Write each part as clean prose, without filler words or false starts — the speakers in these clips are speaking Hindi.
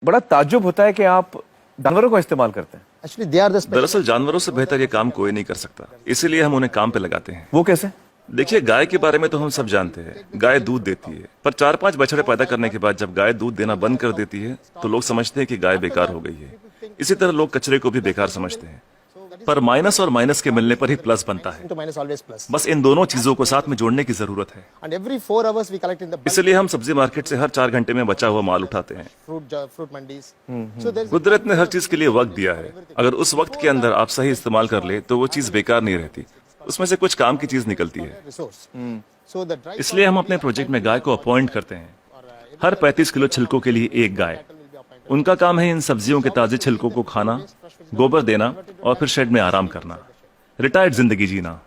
बड़ा ताज्जुब होता है कि आप जानवरों का इस्तेमाल करते हैं। Actually, they are the special. दरअसल जानवरों से बेहतर ये काम कोई नहीं कर सकता, इसीलिए हम उन्हें काम पे लगाते हैं। वो कैसे? देखिए, गाय के बारे में तो हम सब जानते हैं, गाय दूध देती है, पर 4-5 बछड़े पैदा करने के बाद जब गाय दूध देना बंद कर देती है तो लोग समझते हैं कि गाय बेकार हो गई है। इसी तरह लोग कचरे को भी बेकार समझते हैं, पर माइनस और माइनस के मिलने पर ही प्लस बनता है। To minus always plus. बस इन दोनों चीजों को साथ में जोड़ने की जरूरत है। And every 4 hours we collect in the bulk इसलिए हम सब्जी मार्केट से हर 4 घंटे में बचा हुआ माल उठाते हैं। fruit mandis. So there's कुदरत ने हर चीज के लिए वक्त दिया है, अगर उस वक्त के अंदर आप सही इस्तेमाल कर ले तो वो चीज बेकार नहीं रहती, उसमें से कुछ काम की चीज निकलती है। resource. So the dry इसलिए हम अपने प्रोजेक्ट में गाय को अपॉइंट करते हैं, हर 35 किलो छिलकों के लिए एक गाय। उनका काम है इन सब्जियों के ताजे छिलकों को खाना, गोबर देना और फिर शेड में आराम करना, रिटायर्ड जिंदगी जीना।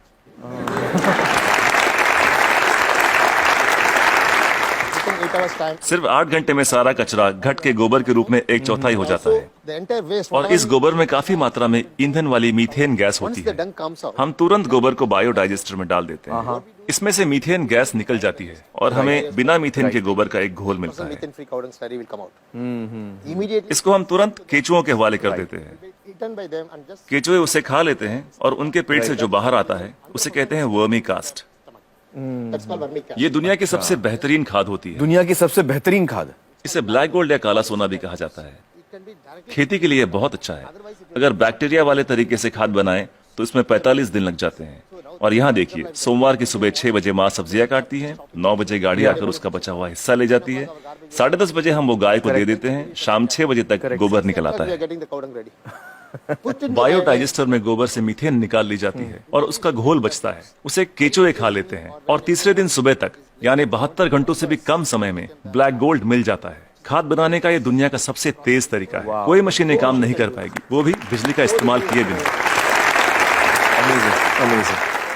within 8 hours time. सिर्फ 8 घंटे में सारा कचरा घट के गोबर के रूप में 1/4 हो जाता है, The entire waste. और इस गोबर में काफी मात्रा में ईंधन वाली मीथेन गैस Once होती the है। dung comes out, हम तुरंत गोबर को बायोडाइजेस्टर में डाल देते हैं, इसमें से मीथेन गैस निकल जाती है और हमें बिना मीथेन के गोबर का एक घोल मिलता है। methane free cow dung slurry will come out. Immediately इसको हम तुरंत केचुओं के हवाले कर देते हैं। eaten by them and just केचुए उसे खा लेते हैं और उनके पेट से जो बाहर आता है उसे कहते हैं vermi cast. that's called vermicast. ये दुनिया की सबसे बेहतरीन खाद होती है। दुनिया की सबसे बेहतरीन खाद। इसे ब्लैक गोल्ड या काला सोना भी कहा जाता है। It can be directly. खेती के लिए बहुत अच्छा है। अगर बैक्टीरिया वाले तरीके से खाद बनाएं तो इसमें 45 दिन लग जाते हैं। और यहाँ देखिए, सोमवार की सुबह 6 बजे माँ सब्जियां काटती है, 9 बजे गाड़ी आकर उसका बचा हुआ हिस्सा ले जाती है, 10:30 बजे हम वो गाय को दे देते हैं, शाम 6 बजे तक गोबर निकल आता We are है। getting the cow dung ready. Put in biodigester में गोबर से मीथेन निकाल ली जाती है और उसका घोल बचता है, उसे केचुए खा लेते हैं और तीसरे दिन सुबह तक यानी 72 घंटों से भी कम समय में ब्लैक गोल्ड मिल जाता है। खाद बनाने का ये दुनिया का सबसे तेज तरीका है, कोई मशीनें काम नहीं कर पाएगी, वो भी बिजली का इस्तेमाल किए बिना।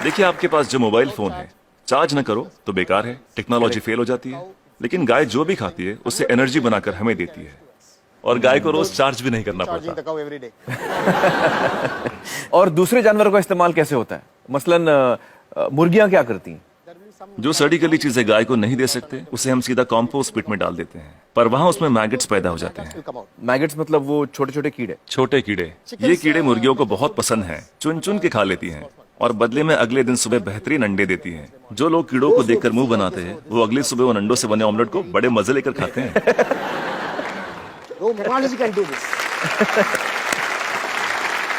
देखिए, आपके पास जो मोबाइल फोन है, चार्ज न करो तो बेकार है, टेक्नोलॉजी फेल हो जाती है, लेकिन गाय जो भी खाती है उससे एनर्जी बनाकर हमें देती है और गाय को रोज चार्ज भी नहीं करना charging पड़ता। the cow every day. और दूसरे जानवरों का इस्तेमाल कैसे होता है? मसलन मुर्गियां क्या करती हैं? जो सड़ी गली चीजें गाय को नहीं दे सकते उसे हम सीधा कॉम्पोस्ट पिट में डाल देते हैं, पर वहाँ उसमें मैगेट्स पैदा हो जाते हैं। Will come out. मैगेट्स मतलब वो छोटे छोटे कीड़े। छोटे कीड़े, ये कीड़े मुर्गियों को बहुत पसंद हैं, चुन चुन के खा लेती हैं और बदले में अगले दिन सुबह बेहतरीन अंडे देती हैं। जो लोग कीड़ों को देखकर मुंह बनाते हैं वो अगली सुबह उन अंडों से बने ऑमलेट को बड़े मजे लेकर खाते हैं। No technology can do this.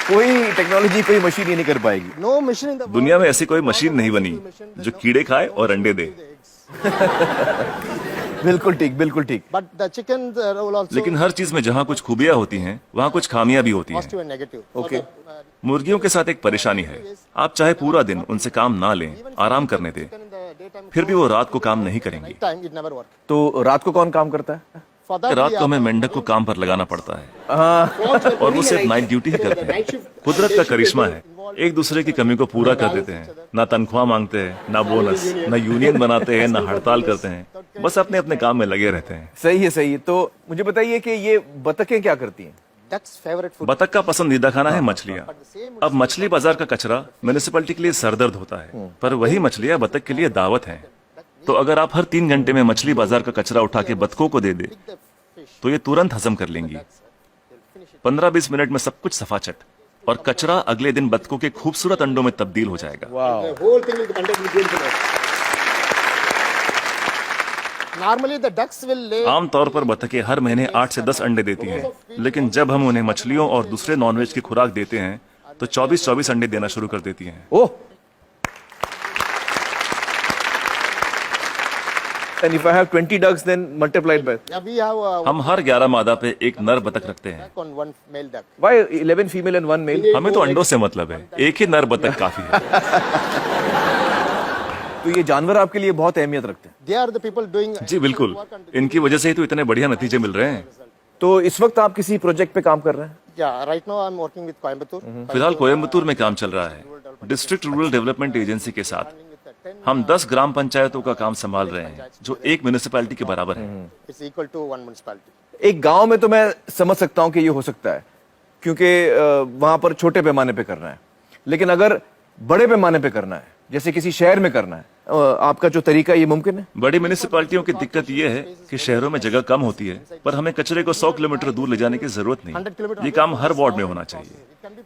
कोई टेक्नोलॉजी, कोई मशीन ये नहीं कर पाएगी। No machine in the world. दुनिया में ऐसी कोई मशीन नहीं बनी जो कीड़े खाए और अंडे दे। बिल्कुल ठीक, बिल्कुल ठीक। But the chicken role also लेकिन हर चीज में जहाँ कुछ खूबियां होती हैं वहाँ कुछ खामियां भी होती हैं। positive and negative. ओके। मुर्गियों के साथ एक परेशानी है, आप चाहे पूरा दिन उनसे काम ना लें, आराम करने दें, In the daytime, फिर भी वो रात को काम नहीं करेंगी। time it never work. तो रात को कौन काम करता है? For that रात we को हमें मेंढक को काम पर लगाना पड़ता है और वो सिर्फ नाइट ड्यूटी ही करते हैं। कुदरत का करिश्मा है, एक दूसरे की कमी को पूरा कर देते हैं, ना तनख्वाह मांगते हैं, ना बोनस, ना यूनियन बनाते हैं, ना हड़ताल करते हैं, बस अपने अपने काम में लगे रहते हैं। सही है, सही है। तो मुझे बताइए कि ये बतखें क्या करती हैं? duck's favorite food. बतख का पसंदीदा खाना है मछलियाँ। अब मछली बाजार का कचरा म्यूनिसिपैलिटी के लिए सरदर्द होता है, पर वही मछलियाँ बतख के लिए दावत हैं। तो अगर आप हर 3 घंटे में मछली बाजार का कचरा उठा के बतखों को दे दे तो ये तुरंत हजम कर लेंगी। 15-20 मिनट में सब कुछ सफाचट, और कचरा अगले दिन बतखों के खूबसूरत अंडों में तब्दील हो जाएगा। The whole thing will be conducted with beautiful eggs. Normally the ducks will lay आमतौर पर बतखें हर महीने 8 से 10 अंडे देती हैं, लेकिन जब हम उन्हें मछलियों और दूसरे नॉनवेज की खुराक देते हैं तो 24-24 अंडे देना शुरू कर देती हैं। ओह, and if I have 20 ducks, then multiplied by yeah, we have हम हर 11 मादा पे एक नर बतख रखते हैं। duck on one male duck. why 11 female and 1 male? हमें तो अंडों से मतलब है, एक ही नर बतख काफी है। तो ये जानवर आपके लिए बहुत अहमियत रखते हैं। They are the people doing जी बिल्कुल, इनकी वजह से ही तो इतने बढ़िया नतीजे मिल रहे हैं। तो इस वक्त आप किसी प्रोजेक्ट पे काम कर रहे हैं? yeah, right now I'm working with Coimbatore. फिलहाल कोयम्बतूर में काम चल रहा है, डिस्ट्रिक्ट रूरल डेवलपमेंट एजेंसी के साथ। हम 10 ग्राम पंचायतों का काम संभाल रहे हैं जो एक म्यूनिसिपैलिटी के बराबर है। It's equal to one municipality. एक गांव में तो मैं समझ सकता हूं कि ये हो सकता है, क्योंकि वहां पर छोटे पैमाने पे करना है, लेकिन अगर बड़े पैमाने पे करना है, जैसे किसी शहर में करना है, आपका जो तरीका है, ये मुमकिन है? बड़ी म्यूनिसिपैलिटियों की दिक्कत यह है कि शहरों में जगह कम होती है, पर हमें कचरे को 100 किलोमीटर दूर ले जाने की जरूरत नहीं। ये काम हर वार्ड में होना चाहिए।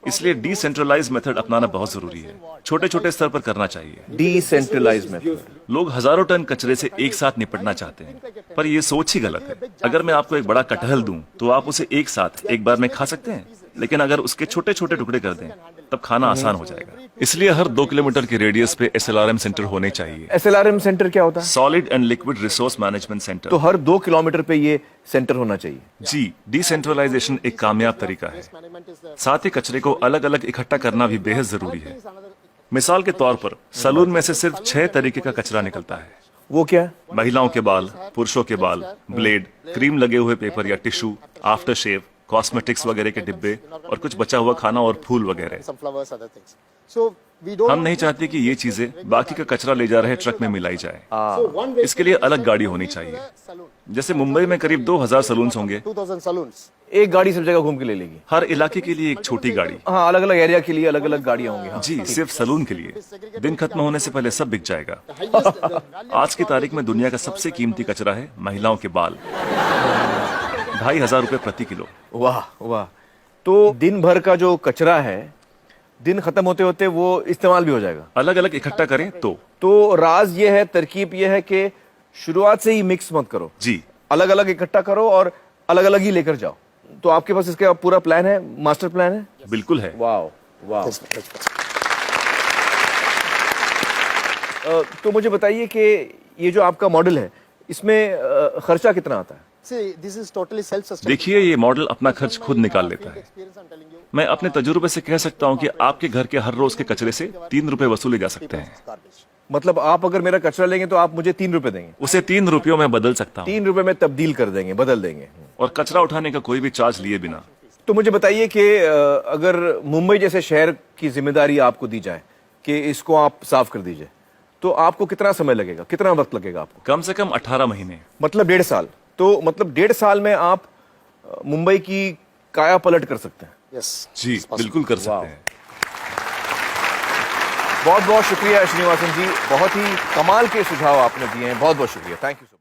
इसलिए डिसेंट्रलाइज मेथड अपनाना बहुत जरूरी है। छोटे छोटे स्तर पर करना चाहिए। Decentralise method. लोग हजारों टन कचरे से एक साथ निपटना चाहते हैं, पर ये सोच ही गलत है। अगर मैं आपको एक बड़ा कटहल दूं, तो आप उसे एक साथ एक बार में खा सकते हैं, लेकिन अगर उसके छोटे छोटे टुकड़े कर दें, तब खाना आसान हो जाएगा। इसलिए हर 2 किलोमीटर के रेडियस पे SLRM सेंटर होने चाहिए। SLRM सेंटर क्या होता है? Solid and liquid resource management centre. तो हर 2 किलोमीटर पे ये सेंटर होना चाहिए। जी, डिसेंट्रलाइजेशन एक कामयाब तरीका है। साथ ही कचरे को अलग अलग इकट्ठा करना भी बेहद जरूरी है। मिसाल के तौर पर सलून में से सिर्फ 6 तरीके का कचरा निकलता है। वो क्या है? महिलाओं के बाल, पुरुषों के बाल, ब्लेड, क्रीम लगे हुए पेपर या टिश्यू, आफ्टर शेव, कॉस्मेटिक्स वगैरह के डिब्बे और कुछ बचा हुआ खाना और फूल वगैरह। Some flowers, other things. So we don't. हम नहीं चाहते कि ये चीजें बाकी का कचरा ले जा रहे ट्रक में मिलाई जाए। So one way इसके लिए अलग गाड़ी होनी चाहिए। saloon. जैसे मुंबई में करीब 2000 सलून्स होंगे। 2000 saloons. एक गाड़ी सब जगह घूम के ले लेगी? हर इलाके के लिए एक छोटी गाड़ी। हाँ, अलग अलग एरिया के लिए अलग अलग गाड़ियां होंगी। हाँ। जी, सिर्फ सलून के लिए। दिन खत्म होने से पहले सब बिक जाएगा। आज की तारीख में दुनिया का सबसे कीमती कचरा है महिलाओं के बाल। 2500 रुपए प्रति किलो। वाह वाह। तो दिन भर का जो कचरा है, दिन खत्म होते होते वो इस्तेमाल भी हो जाएगा। अलग अलग इकट्ठा करें तो राज ये है, तरकीब ये है कि शुरुआत से ही मिक्स मत करो। जी, अलग अलग इकट्ठा करो और अलग अलग ही लेकर जाओ। तो आपके पास इसका पूरा प्लान है, मास्टर प्लान है? बिल्कुल है। वाह वाह। That's तो मुझे बताइए कि ये जो आपका मॉडल है, इसमें खर्चा कितना आता है? See, this is totally self-sustainable. देखिए, ये मॉडल अपना खर्च खुद निकाल लेता है। Experience, I'm telling you. मैं अपने तजुर्बे से कह सकता हूँ कि आपके घर के हर रोज के कचरे से 3 रुपए वसूले जा सकते हैं। Garbage. मतलब आप अगर मेरा कचरा लेंगे तो आप मुझे 3 रुपए देंगे? उसे 3 रुपयों में बदल सकता हूँ, 3 रुपए में तब्दील कर देंगे, बदल देंगे। और कचरा उठाने का कोई भी चार्ज लिए बिना। तो मुझे बताइए कि अगर मुंबई जैसे शहर की जिम्मेदारी आपको दी जाए कि इसको आप साफ कर दीजिए, तो आपको कितना समय लगेगा, कितना वक्त लगेगा आपको? कम से कम 18 महीने। मतलब 1.5 साल। तो मतलब 1.5 साल में आप मुंबई की काया पलट कर सकते हैं। Yes. Ji, it's possible. बिल्कुल कर सकते हैं। बहुत बहुत शुक्रिया श्रीनिवासन जी, बहुत ही कमाल के सुझाव आपने दिए हैं। बहुत बहुत शुक्रिया, थैंक यू सो मच।